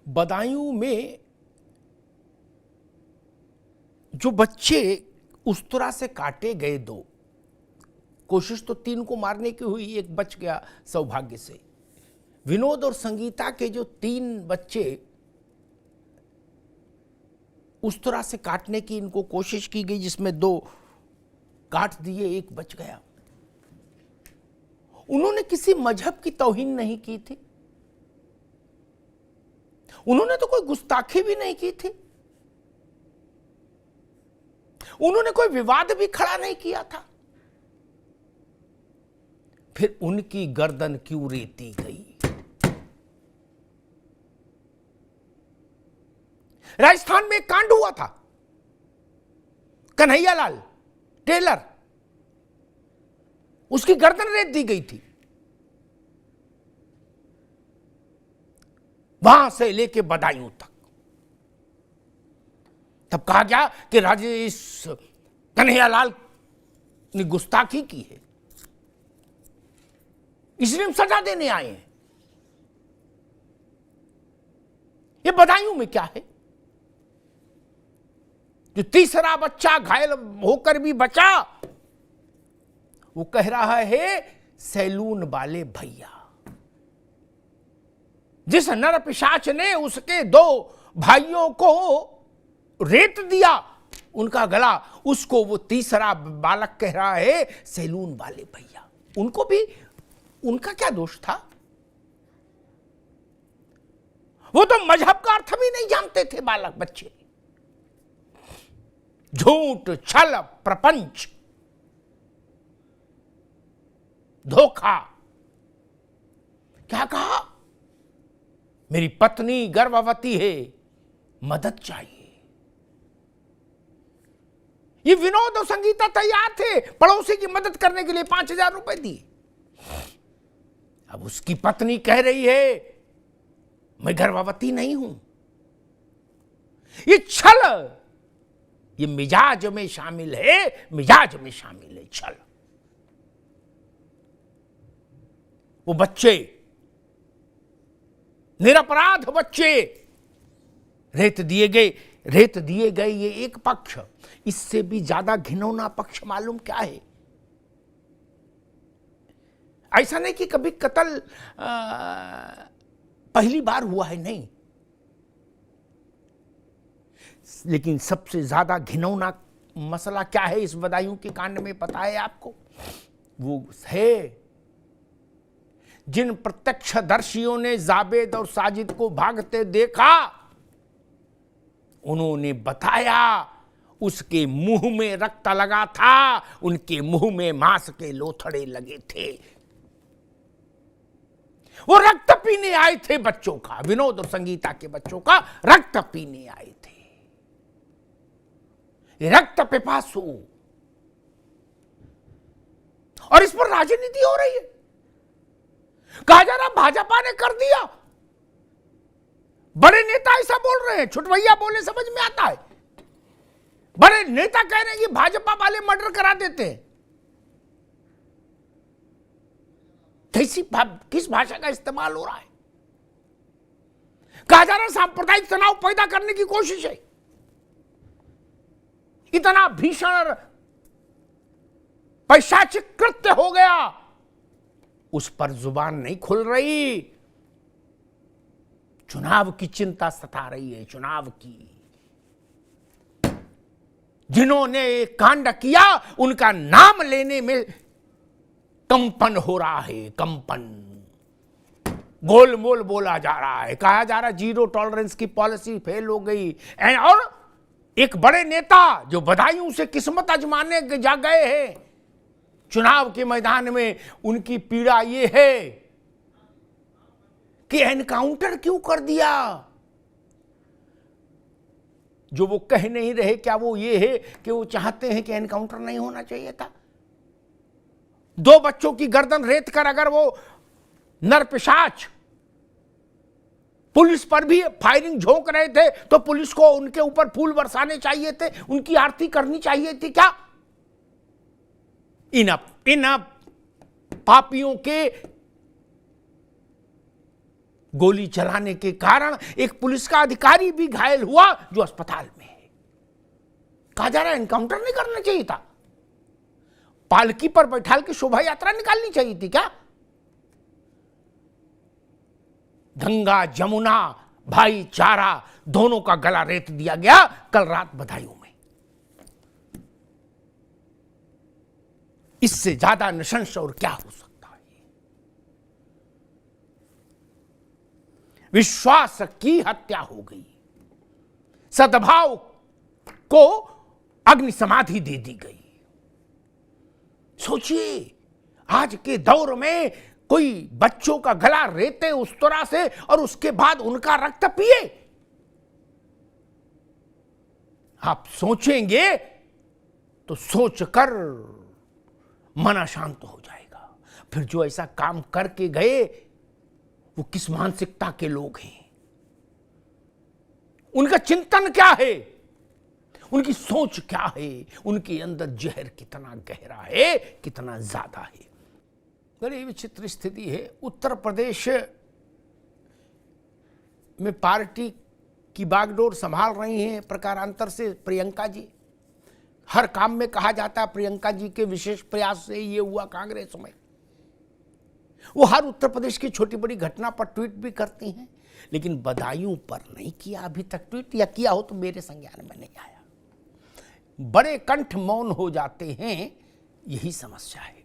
बदायूं में जो बच्चे उस तरह से काटे गए, दो कोशिश तो 3 को मारने की हुई, एक बच गया सौभाग्य से। विनोद और संगीता के जो 3 बच्चे उस तरह से काटने की इनको कोशिश की गई, जिसमें 2 काट दिए, एक बच गया। उन्होंने किसी मजहब की तौहीन नहीं की थी, उन्होंने तो कोई गुस्ताखी भी नहीं की थी, उन्होंने कोई विवाद भी खड़ा नहीं किया था। फिर उनकी गर्दन क्यों रेती गई? राजस्थान में एक कांड हुआ था, कन्हैयालाल टेलर, उसकी गर्दन रेत दी गई थी। वहां से लेके बदायूं तक तब कहा गया कि राजेश कन्हैयालाल ने गुस्ताखी की है, इसलिए हम सजा देने आए हैं। ये बदायूं में क्या है? जो तीसरा बच्चा घायल होकर भी बचा, वो कह रहा है सैलून वाले भैया, जिस नर पिशाच ने उसके 2 भाइयों को रेत दिया, उनका गला, उसको वो तीसरा बालक कह रहा है सैलून वाले भैया। उनको भी, उनका क्या दोष था? वो तो मजहब का अर्थ भी नहीं जानते थे बालक बच्चे। झूठ, छल, प्रपंच, धोखा। क्या कहा? मेरी पत्नी गर्भवती है, मदद चाहिए। ये विनोद और संगीता तैयार थे पड़ोसी की मदद करने के लिए, 5,000 रुपए दिए। अब उसकी पत्नी कह रही है मैं गर्भवती नहीं हूं। ये छल, ये मिजाज में शामिल है, मिजाज में शामिल है छल। वो बच्चे, निरपराध बच्चे रेत दिए गए। ये एक पक्ष। इससे भी ज्यादा घिनौना पक्ष मालूम क्या है? ऐसा नहीं कि कभी कत्ल पहली बार हुआ है, नहीं, लेकिन सबसे ज्यादा घिनौना मसला क्या है इस बदायूं के कांड में पता है आपको? वो है जिन प्रत्यक्षदर्शियों ने जावेद और साजिद को भागते देखा, उन्होंने बताया उसके मुंह में रक्त लगा था, उनके मुंह में मांस के लोथड़े लगे थे। वो रक्त पीने आए थे बच्चों का, विनोद और संगीता के बच्चों का रक्त पीने आए थे। रक्त पिपासु। और इस पर राजनीति हो रही है। कहा जा रहा भाजपा ने कर दिया। बड़े नेता ऐसा बोल रहे हैं, छुटवैया बोले समझ में आता है। बड़े नेता कह रहे हैं कि भाजपा वाले मर्डर करा देते हैं। किस भाषा का इस्तेमाल हो रहा है? कहा जा रहा सांप्रदायिक तनाव पैदा करने की कोशिश है। इतना भीषण पैशाचिक कृत्य हो गया, उस पर जुबान नहीं खुल रही। चुनाव की चिंता सता रही है, चुनाव की। जिन्होंने कांड किया उनका नाम लेने में कंपन हो रहा है, कंपन। गोलमोल बोला जा रहा है, कहा जा रहा है 0 टॉलरेंस की पॉलिसी फेल हो गई। और एक बड़े नेता जो बदायूं से किस्मत आजमाने जा गए हैं चुनाव के मैदान में, उनकी पीड़ा ये है कि एनकाउंटर क्यों कर दिया। जो वो कह नहीं रहे, क्या वो ये है कि वो चाहते हैं कि एनकाउंटर नहीं होना चाहिए था? 2 बच्चों की गर्दन रेत कर अगर वो नरपिशाच पुलिस पर भी फायरिंग झोंक रहे थे तो पुलिस को उनके ऊपर फूल बरसाने चाहिए थे, उनकी आरती करनी चाहिए थी क्या? इन पापियों के गोली चलाने के कारण एक पुलिस का अधिकारी भी घायल हुआ जो अस्पताल में है। कहा जा रहा है एनकाउंटर नहीं करना चाहिए था, पालकी पर बैठाल के शोभा यात्रा निकालनी चाहिए थी क्या? गंगा जमुना भाईचारा दोनों का गला रेत दिया गया कल रात बदायूं में। इससे ज्यादा नृशंस और क्या हो सकता है? विश्वास की हत्या हो गई, सद्भाव को अग्नि समाधि दे दी गई। सोचिए आज के दौर में कोई बच्चों का गला रेते उस तरह से और उसके बाद उनका रक्त पिए। आप सोचेंगे तो सोचकर मन अशांत हो जाएगा। फिर जो ऐसा काम करके गए वो किस मानसिकता के लोग हैं, उनका चिंतन क्या है, उनकी सोच क्या है, उनके अंदर जहर कितना गहरा है, कितना ज्यादा है। बड़ी विचित्र स्थिति है। उत्तर प्रदेश में पार्टी की बागडोर संभाल रही हैं प्रकारांतर से प्रियंका जी। हर काम में कहा जाता है प्रियंका जी के विशेष प्रयास से ये हुआ कांग्रेस में। वो हर उत्तर प्रदेश की छोटी बड़ी घटना पर ट्वीट भी करती हैं, लेकिन बदायूं पर नहीं किया अभी तक ट्वीट, या किया हो तो मेरे संज्ञान में नहीं आया। बड़े कंठ मौन हो जाते हैं, यही समस्या है।